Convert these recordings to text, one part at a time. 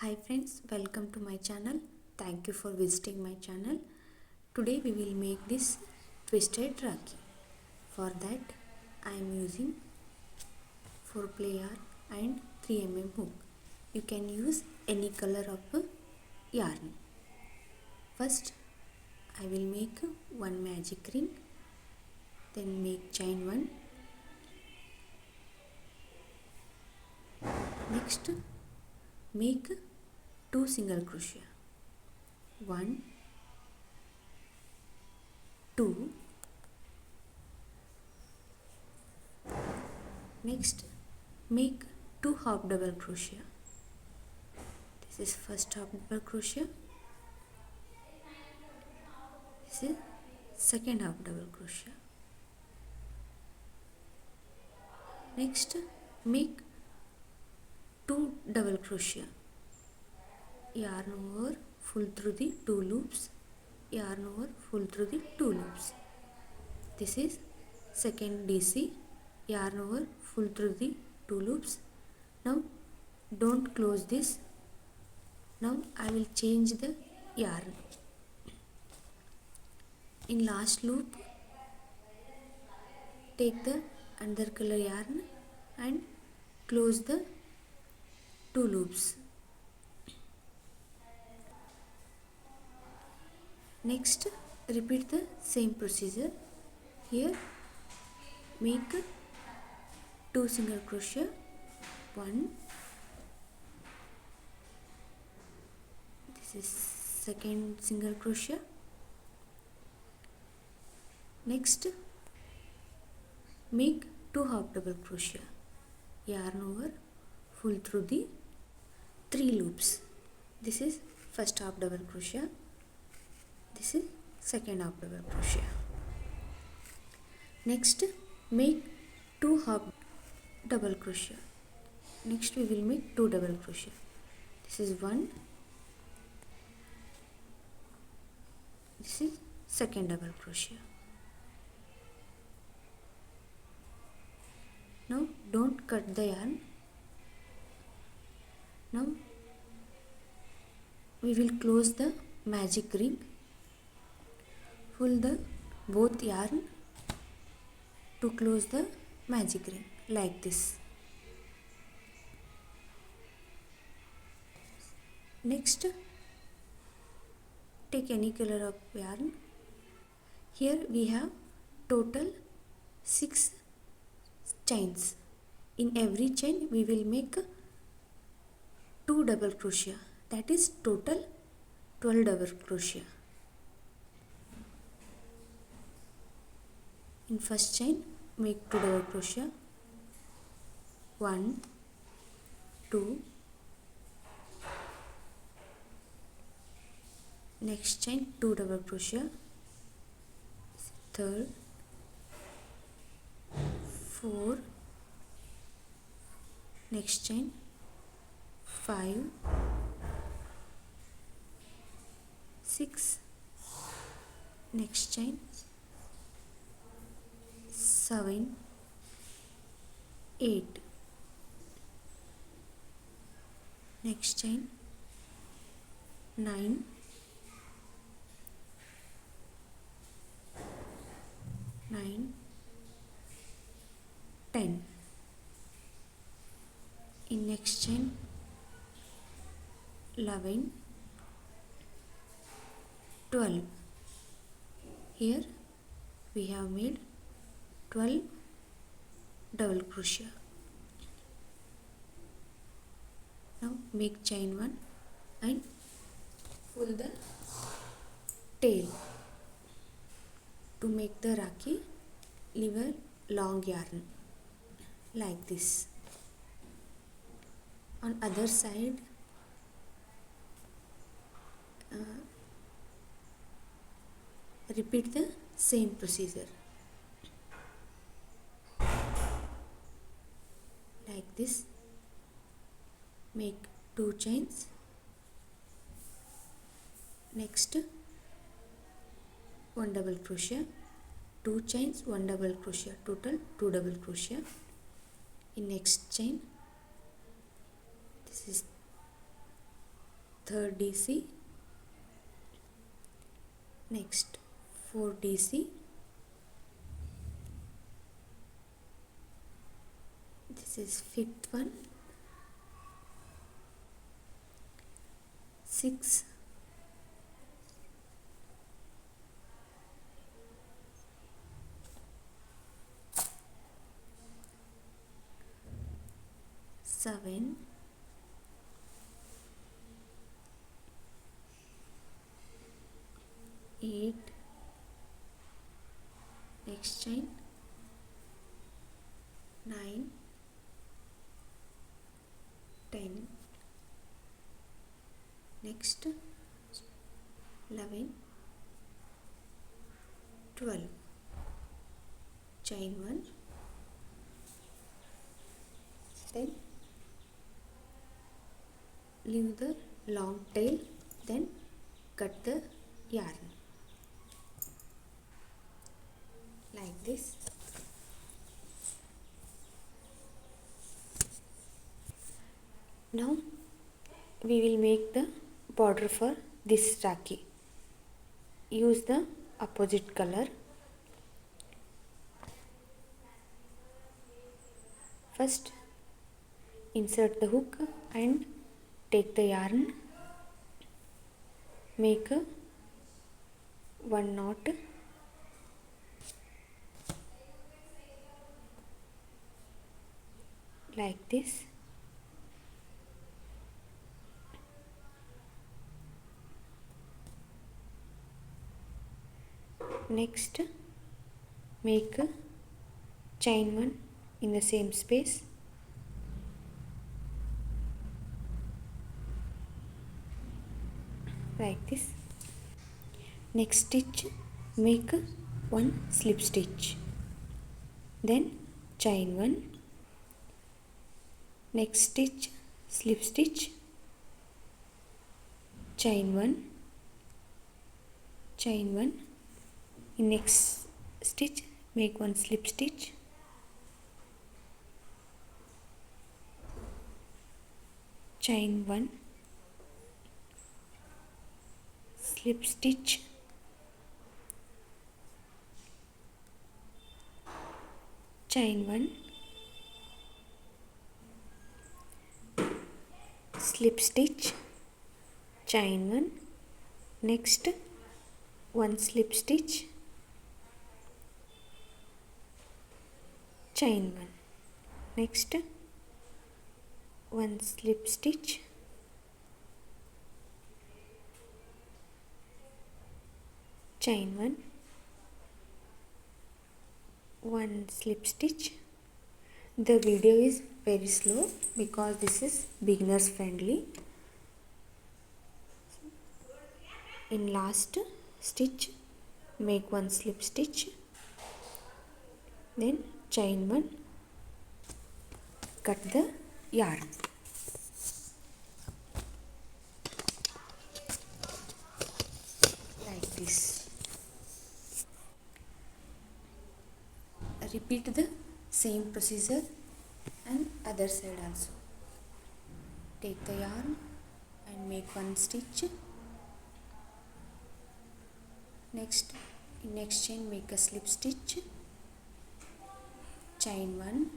Hi friends, welcome to my channel. Thank you for visiting my channel. Today we will make this twisted rakhi. For that I am using 4 ply yarn and 3 hook. You can use any color of yarn. First I will make one magic ring, then make chain 1. Next make 2 single crochet. 1, 2. Next make 2 half double crochet. This is first half double crochet. This is second half double crochet. Next make 2 double crochet. Yarn over, pull through the 2 loops, yarn over, pull through the 2 loops. This is second DC, yarn over, pull through the 2 loops. Now don't close this. Now I will change the yarn. In last loop take the another color yarn and close the 2 loops. Next repeat the same procedure. Here make 2 single crochet. 1, this is second single crochet. Next make 2 half double crochet, yarn over, pull through the 3 loops. This is first half double crochet, this is second half double crochet. Next make 2 half double crochet. Next we will make 2 double crochet. This is 1, this is second double crochet. Now don't cut the yarn. Now we will close the magic ring. Pull the both yarn to close the magic ring like this. Next take any color of yarn. Here we have total 6 chains. In every chain we will make 2 double crochet, that is total 12 double crochet. In first chain make 2 double crochet. 1, 2. Next chain 2 double crochet. Third, 4. Next chain 5, 6. Next chain 7, 8. Next chain 9, 10. In next chain 11, 12. Here we have made 12 double crochet. Now make chain 1 and pull the tail. To make the rakhi, leave a long yarn like this. On other side repeat the same procedure like this. Make 2 chains. Next 1 double crochet, 2 chains, 1 double crochet, total 2 double crochet. In next chain this is third DC, next 4 DC, this is fifth one, 6, 7, 8, next chain, 9, 10, next 11, 12, chain 1, then leave the long tail, then cut the yarn like this. Now we will make the border for this rakhi. Use the opposite color. First insert the hook and take the yarn, make one knot, like this. Next make chain 1 in the same space, like this. Next stitch make one slip stitch, then chain 1, next stitch slip stitch, chain 1, chain 1, in next stitch make one slip stitch, chain 1, slip stitch, chain 1, slip stitch, chain 1, next one slip stitch, chain 1, next one slip stitch, chain 1, one slip stitch. The video is very slow because this is beginners friendly. In last stitch make one slip stitch, then chain 1, cut the yarn like this. Repeat the same procedure and other side also. Take the yarn and make one stitch. Next, in next chain make a slip stitch, chain 1,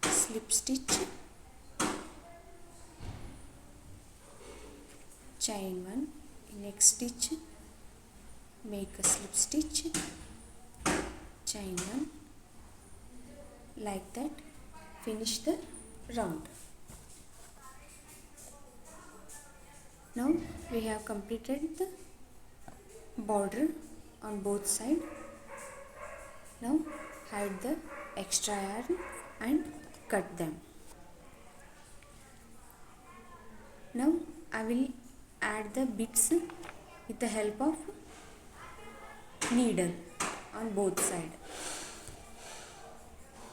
slip stitch, chain 1, in next stitch make a slip stitch, chain 1, like that. Finish the round. Now we have completed the border on both sides. Now hide the extra yarn and cut them. Now I will add the bits with the help of needle on both sides,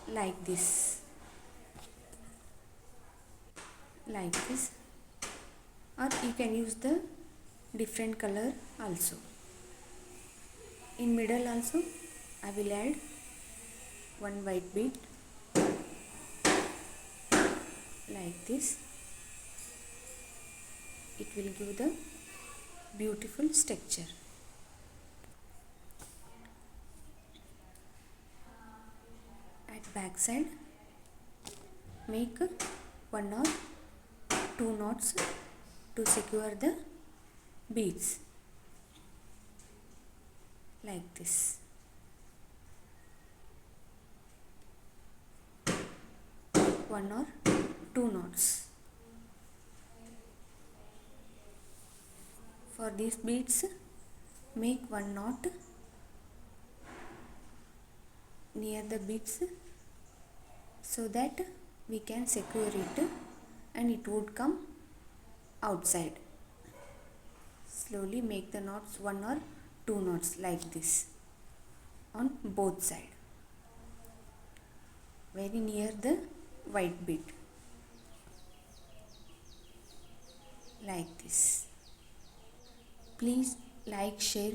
like this, or you can use the different color also. In middle also I will add one white bead like this. It will give the beautiful structure. At back side, make 1 or 2 knots to secure the beads like this. One or 2 knots. For these beads, make 1 knot near the beads so that we can secure it and it would come outside. Slowly make the knots 1 or 2 knots like this on both sides, very near the white bead, like this. Please like, share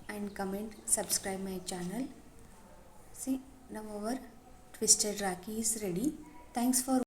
and comment, subscribe my channel. See, now our twisted rakhi is ready. Thanks for